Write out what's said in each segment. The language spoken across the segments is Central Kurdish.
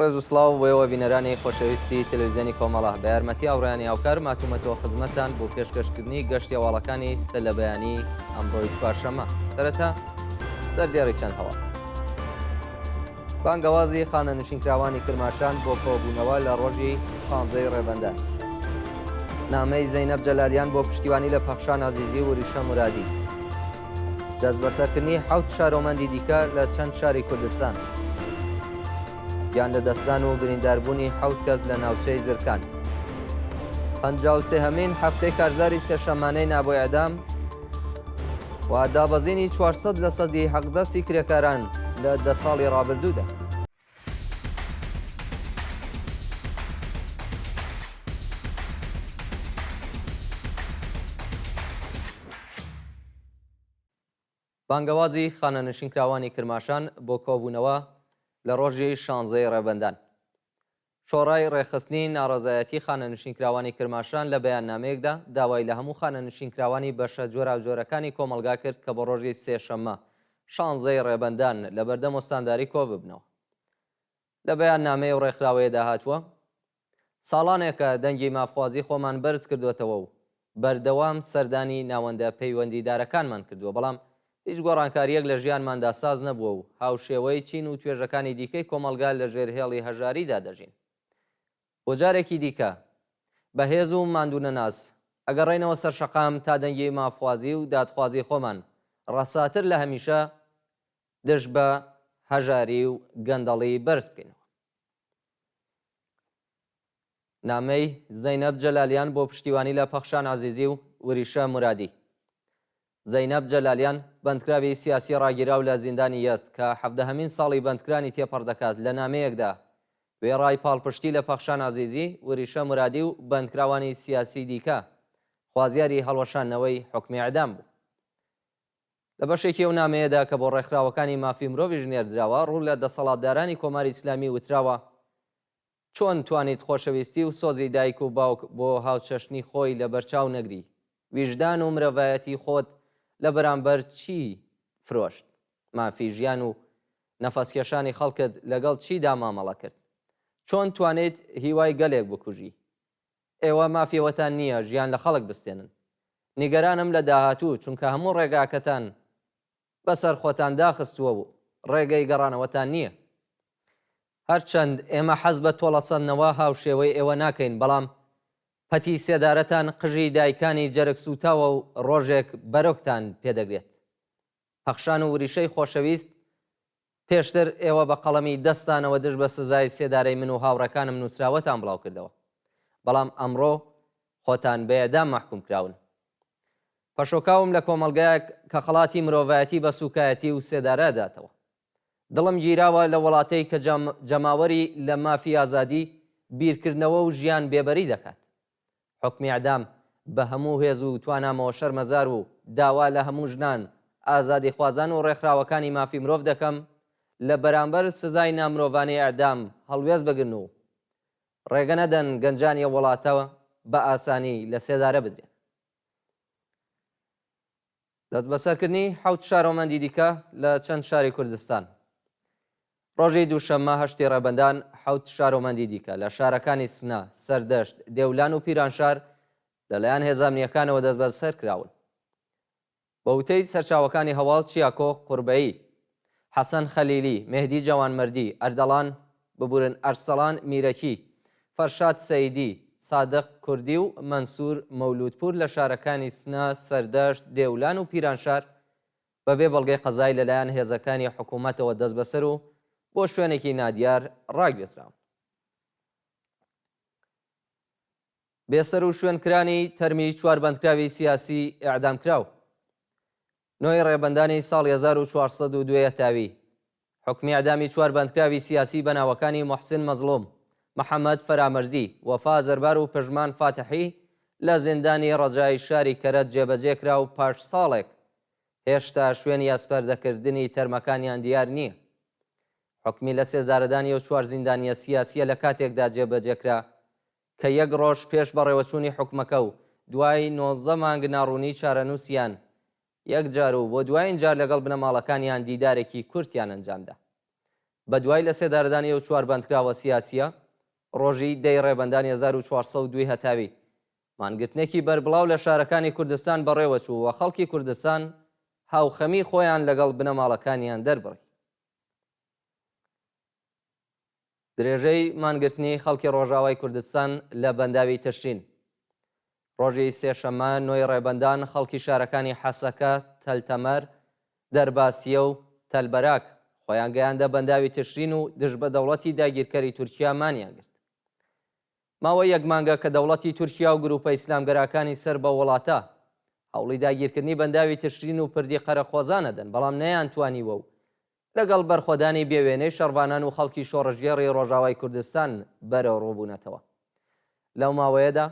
ڕێز و سڵاو بۆەوە بینەرانی خۆشەویستی تەلەڤیزیۆنی کۆمەڵە بە یارمەتی ئاوڕیانی هاوکار ماتوومەتەوە خزمەتتان بۆ پێشکەشکردنی گەشتی هەواڵەکانی سەر لە بەیانی ئەمڕۆی چوارشەممە. سەرەتا سەردێڕی چەند هەواڵ. بانگەوازی خانە نشینکراوانی کرماشان بۆ کۆبوونەوە لە ڕۆژی 15 ڕێبەندان. نامەی زەینەب جەلالیان بۆ پشتیوانی لە پەخشان عەزیزی و ریشە مورادی. دەست بەسەرکردنی 7 شارۆمەندی دیکە لە چەند شاری کوردستان. گیان لە دەستان و برینداربوونی 7 کەس لە ناوچەی زرکان. 53هەمین هەفتەی کارزاری سێشەمانەی نابۆی ئەدام و دابەزینی 400 لە سەدی حەقدەستی کرێکاران لە 10 ساڵی ڕابردوودا. بانگەوازی خانە نشینکراوانی کرماشان بۆ کۆبوونەوە لە ڕۆژی 16 ڕێبەندان. شۆڕای ڕێخستنی ناڕەزایەتی خانە نشینکراوانی کرماشان لە بەیاننامەیەکدا داوای لە هەموو خانە نشینکراوانی بەشە جۆراوجۆرەکانی کۆمەلگا کرد کە بۆ ڕۆژی سێشەممە 16 ڕێبەندان لە بەردەم وەستانداری کۆ ببنەوە. لە بەیاننامەی و ڕێکخراوەیەدا هاتووە ساڵانێکە دەنگی مافخوازی خۆمان بەرز کردوێتەوە و بەردەوام سەردانی ناوەندە پەیوەندیدارەکانمان کردووە، بەڵام هیچ گۆڕانکاریەک لە ژیانماندا ساز نەبووە و هاوشێوەی چین و توێژەکانی دیکەی کۆمەلگا لە ژێرهێڵی هەژاریدا دەژین. بۆ جارێکی دیکە بەهێز و ماندوونەناس ئەگەڕێنەوە سەر شەقام تا دەنگی مافخوازی و دادخوازی خۆمان ڕەساتر لە هەمیشە دژ بە هەژاری و گەندەڵی بەرز بکەینەوە. نامەی زەینەب جەلالیان بۆ پشتیوانی لە پەخشان عەزیزی و وریشە مورادی. زەینەب جەلالیان بەندکراوی سیاسی ڕاگیراو لە زیندانی یەست کە 17هەمین ساڵی بەندکرانی تێپەڕ دەکات. لە نامەیەکدا وێڕای پاڵپشتی لە پەخشان عەزیزی، وریشە مورادی و بەندکراوانی سیاسی دیکە خوازیاری هەڵوەشانەوەی حکمی ئەعدام بوو. لە بەشێکی ئەو نامەیەدا کە بۆ ڕێکخراوەکانی مافی مرۆڤی ژنێردراوە ڕوو لە دەسەڵاتدارانی کۆماری ئیسلامی وتراوە چۆن توانیت خۆشەویستی و سۆزی دایک و باوک بۆ هاوچەشنی خۆی لە بەرچاو نەگری، ویژدان و مرۆڤایەتی خۆت لە بەرامبەر چی فرۆشت، مافی ژیان و نەفەسکێشانی خەڵکت لەگەڵ چیدا مامەڵە کرد، چۆن توانێت هیوای گەلێک بکوژی. ئێوە مافیەوەتان نییە ژیان لە خەڵک بستێنن. نیگەرانم لە داهاتوو چونکە هەموو ڕێگاکەتان بەسەر خۆتان داخستووە و ڕێگەی گەڕانەوەتان نییە. هەرچەند ئێمە حەز بە تۆڵەسەندنەوە هاوشێوەی ئێوە ناکەین، بەڵام پەتی سێدارەتان قژی دایکانی جەرگ سوتاوە و ڕۆژێک بەرۆکتان پێدەگرێت. پەخشان و وریشەی خۆشەویست، پێشتر ئێوە بە قەڵەمی دەستانەوە دژ بە سزای سێدارەی من و هاوڕەکانم نووسراوەتان بڵاو کردەوە، بەڵام ئەمڕۆ خۆتان بەیەدام مەحکوم کراون. پەشۆکاوم لە کۆمەلگایەک کە خەڵاتی مرۆڤایەتی بە سوکایەتی و سێدارە داتەوە. دڵم گیراوە لە وڵاتەی کە جەماوەری لە مافی ئازادی بیرکردنەوە و ژیان بێبەری دەکات. حکمی ئەعدام بە هەموو هێز و توانامەوە شەرمەزار و داوا لە هەموو ژنان، ئازادی خوازان و ڕێکخراوەکانی مافی مرۆڤ دەکەم لە بەرامبەر سزای نامرۆڤانەی ئەعدام هەڵوێز بگرن و ڕێگە نەدەن گەنجانی وڵاتەوە بە ئاسانی لە سێدارە بدرێن. دەست بەسەرکردنی 7 شارۆمەندی دیکە لە چەند شاری کوردستان. ڕۆژی دووشەممە 8 ڕێبەندان 7 شارۆمەندی دیکە لە شارەکانی سنە، سەردەشت، دێولان و پیرانشار لەلایەن هێزانیەکانەوە دەست بەسەر کراون. بە وتەی سەرچاوەکانی هەواڵ چیاکۆ قوربەیی، حەسەن خەلیلی، مێهدی جەوانمەردی، ئەردەڵان ببورن ئەرسەڵان میرەکی، فەرشاد سەیدی، سادق کوردی و مەنسوور مەولودپور لە شارەکانی سنە، سەردەشت، دێولان و پیرانشار بەبێ بەڵگەی قەزای لەلایەن هێزەکانی حکوومەتەوە دەست بەسەر و بۆ شوێنێکی نادیار ڕاگوێزراون. بێسەر و شوێنکرانی تەرمی 4 بەندکراوی سیاسی ئیعدامکراو. 9 ڕێبەندانی ساڵی 1402 تاوی. حکمی ئیعدامی 4 بەندکراوی سیاسی بەناوەکانی موحسین مەزلوم، محەممەد فەرامەرزی، وەفا زەربار و پژمان فاتحی لە زیندانی ڕەجای شاری کەرەت جێبەجێکرا و پاش ساڵێک هێشتا شوێنی ئەسپەردەکردنی تەرمەکانیان دیار نییە. حکمی لە سێدارەدانی و 4 زیندانیە سیاسیە لە کاتێکدا جێبەجێکرا کە 1 ڕۆژ پێش بەڕێوەچوونی حکومەکە و دوای 19 مانگ ناڕوونی چارەنووسیان یەک جار و بۆ دوایین جار لەگەڵ بنەماڵەکانیان دیدارێکی کورتیان ئەنجامدا. بە دوای لە سێدارەدانی و چوار بەندکراوە سیاسیە ڕۆژی دەی ڕێبەندانی 1402 هەتاوی مانگرتنێکی بەربڵاو لە شارەکانی کوردستان بەڕێوە چوو و خەڵکی کوردستان هاوخەمی خۆیان لەگەڵ بنەماڵەکانیان دەربڕی. درێژەی مانگرتنی خەڵکی ڕۆژاوای کوردستان لە بەنداوی تشرین ڕۆژی سێشەممە نۆی ڕێبەندان خەڵکی شارەکانی حەسەکە، تەلتەمەر، دەرباسیە و تەلبەراک خۆیان گەیاندە بەنداوی تشرین و دژ بە دەوڵەتی داگیرکەری تورکیا مانیان گرت. ماوەی یەک مانگە کە دەوڵەتی تورکیا و گروپە ئیسلامگەراکانی سەر بە وڵاتە هەوڵی داگیرکردنی بەنداوی تشرین و پردی قەرەخۆزانە دەن، بەڵام نەیانتوانیوە و لەگەڵ بەرخۆدانی بێوێنەی شەڕوانان و خەڵکی شۆڕژگێڕی ڕۆژاوای کوردستان بەرەو ڕووبوونەتەوە. لەو ماوەیەدا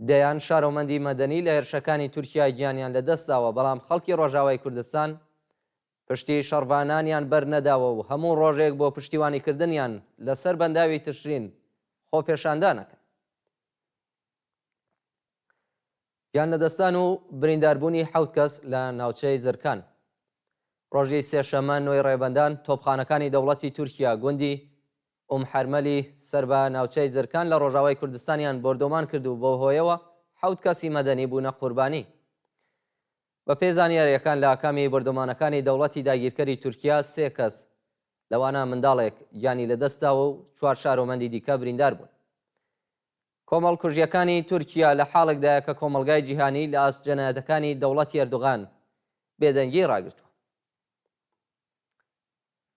دەیان شارۆمەندی مەدەنی لە هێرشەکانی تورکیا گیانیان لەدەستداوە، بەڵام خەڵکی ڕۆژاوای کوردستان پشتی شەڕوانانیان بەر نەداوە و هەموو ڕۆژێک بۆ پشتیوانیکردنیان لەسەر بەنداوی تشرین خۆ پێشاندانەکەن. گیان لەدەستان و برینداربوونی 7 کەس لە ناوچەی زرکان ڕۆژی سێشەممە نۆی ڕێبەندان تۆپخانەکانی دەوڵەتی تورکیا گوندی حەرمەلی سەر بە ناوچەی زرکان لە ڕۆژاوای کوردستانیان بردۆمان کرد و بۆ هۆیەوە 7 کەسی مەدەنی بوونە قوربانی. بە پێی زانیاریەکان لە ئاکامی بردۆمانەکانی دەوڵەتی داگیرکەری تورکیا 3 کەس لەوانە منداڵێک گیانی لەدەستداوە و 4 شارۆمەندی دیکە بریندار بوون. کۆمەڵ کوژیەکانی تورکیا لە حاڵێکدایە کە کۆمەلگای جیهانی لە ئاست جەنایەتەکانی دەوڵەتی ئەردوغان بێدەنگی ڕاگرتووە.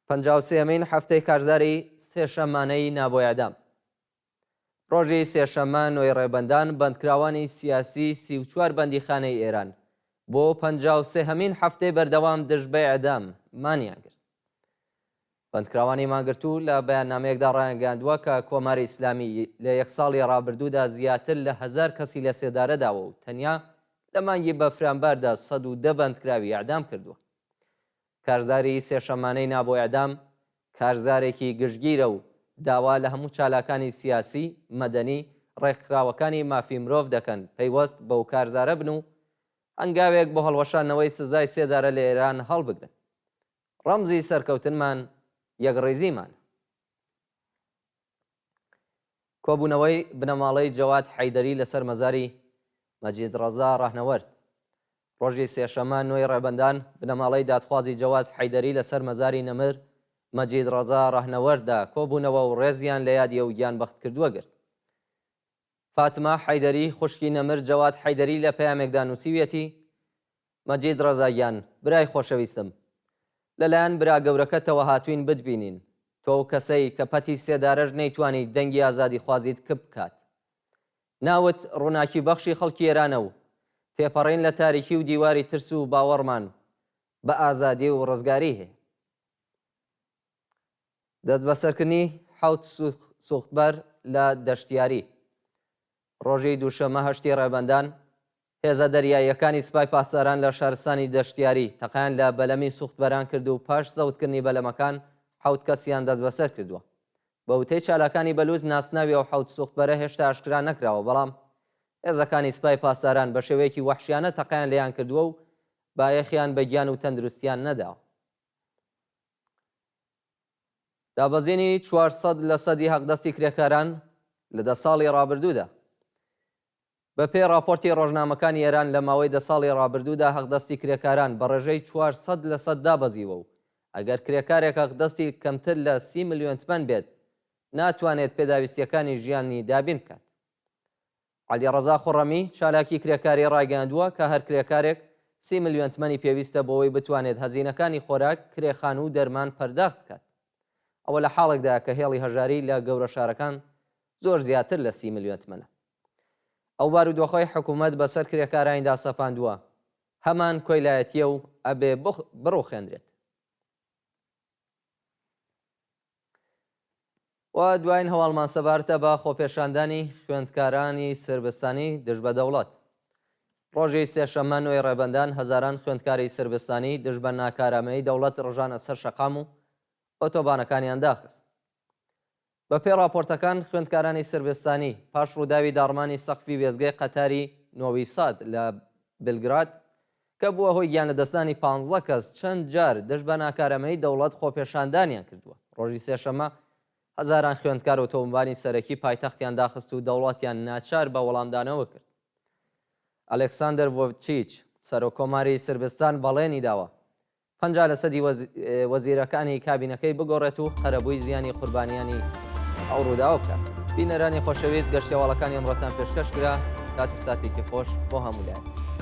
53مین هەفتەی کارزاری سێشەممانەی نابۆ ئەعدام ڕۆژی سێشەممە نۆی ڕێبەندان بەندکراوانی سیاسی 34 بەندیخانەی ئێران بۆ 53مین هەفتەی بەردەوام دژ بە ئەعدام مانیان کرد. بەندکراوانی مانگرتوو لە بەیاننامەیەکدا ڕایانگەاندووە کە کۆماری ئیسلامی لە یەک ساڵی ڕابردوودا زیاتر لە 1000 کەسی لە سێدارەداوە و تەنیا لە مانگی بەفرامباردا 110 بەندکراوی ئەعدام کردووە. کارزاری سێشەممانەی نابۆ ئەعدام کارزارێکی گشتگیرە و داوا لە هەموو چالاکانی سیاسی، مەدەنی، ڕێکخراوەکانی مافی مرۆڤ دەکەن پەیوەست بەو کارزارە بن و هەنگاوێک بۆ هەڵوەشانەوەی سزای سێدارە لە ئێران هەڵبگرن. ڕەمزی سەرکەوتنمان یەکڕێزیمان. کۆبوونەوەی بنەماڵەی جەواد حەیدەری لەسەر مەزاری مەجید ڕەزا ڕاهنەوەرد ڕۆژی سێشەممە نۆی ڕێبەندان بنەماڵەی دادخوازی جەواد حەیدەری لەسەر مەزاری نەمر مەجید ڕەزا ڕاهنەوەرددا کۆبوونەوە و ڕێزیان لە یادیە و گیان بەخت کردووە گرت. فاتمە حەیدەری خوشکی نەمر جەواد حەیدەری لە پەیامێکدا نووسیویەتی: مەجید ڕەزاگیان، برای خۆشەویستم، لەلایەن برا گەورەکەتەوە هاتوین بتبینین. تۆ کەسەی کە پەتی سێدارەش نەیتوانی دەنگی ئازادی خوازیت کپ بکات. ناوت ڕووناکی بەخشی خەڵکی ئێرانە و تێپەڕین لە تاریکی و دیواری ترس و باوەڕمان بە ئازادی و ڕزگاری هەیە. دەست بەسەرکردنی 7 سوختبەر لە دەشتیاری ڕۆژی دووشەممە هەشتی ڕێبەندان هێزە دەریاییەکانی سوپای پاسداران لە شارستانی دەشتیاری تەقیان لە بەلەمی سوختبەران کرد و پاش زەوتکردنی بەلەمەکان 7 کەسیان دەست بەسەر کردووە. بە وتەی چالاکانی بەلووز ناسناوی ئەو 7 سوختبەرە هێشتا ئاشکرا نەکراوە، بەڵام هێزەکانی سوپای پاسداران بە شێوەیەکی وەحشیانە تەقیان لێیان کردووە و بایەخیان بە گیان و تەندروستیان نەداوە. دابەزێنی 400% هەقدەستی کرێکاران لە 10 ساڵی ڕابردوودا. بە پێی راپۆرتی ڕۆژنامەکانی ئێران لە ماوەی 10 ساڵی ڕابردوودا هەقدەستی کرێکاران بە ڕێژەی 400% دابەزیوە و ئەگەر کرێکارێک هەقدەستی کەمتر لە 30 ملیۆن تمەن بێت ناتوانێت پێداویستیەکانی ژیانی دابین بکات. عەلی ڕەزا خوڕەمی چالاکی کرێکاری ڕایگەاندووە کە هەر کرێکارێک 30 ملیۆن تمەنی پێویستە بۆەوەی بتوانێت هەزینەکانی خۆراک، کرێخان و دەرمان پەرداخت بکات. ئەوە لە حاڵێکدا کە هێڵی هەژاری لە گەورە شارەکان زۆر زیاتر لە 30 ملیۆن تمەنە. ئەو بارودۆخەی حکوومەت بەسەر کرێکارانیدا سەپاندووە هەمان کۆیلایەتیە و ئەبێ بڕۆخێندرێت. و دوایین هەواڵمان سەبارەتە بە خۆپێشاندانی خوێندکارانی سربستانی دژ بە دەوڵەت. ڕۆژی سێشەممە نۆی ڕێبەندان هەزاران خوێندکاری سربستانی دژ بە ناکارامەیی دەوڵەت ڕژانە سەر شەقام و ئۆتۆبانەکانیان داخست. بە پێی راپۆرتەکان خوێندکارانی سربستانی پاش ڕووداوی داڕمانی سەقفی وێزگەی قەتاری نۆوی ساد لە بلگراد کە بووە هۆی گیان لەدەستانی 15 کەس چەند جار دژ بە ناکارەمەیی دەوڵەت خۆپێشاندانیان کردووە. ڕۆژی سێشەمە هەزاران خوێندکار ئۆتۆمبیلی سەرەکی پایتەختیان داخست و دەوڵەتیان ناچار بە وەڵامدانەوە کرد. ئەلێکساندەر ڤۆڤچیچ سەرۆکۆماری سربستان بەڵێنی داوە 50% وەزیرەکانی کابینەکەی بگۆڕێت و قەرەبووی زیانی قوربانیانی ئەو ڕووداوە بکات. بینەرانی خۆشەویست گەشتیاوەڵەکانی ئەمڕۆتان پێشکەش کرا. کات و ساتێکی خۆش بۆ هەموو لایەن.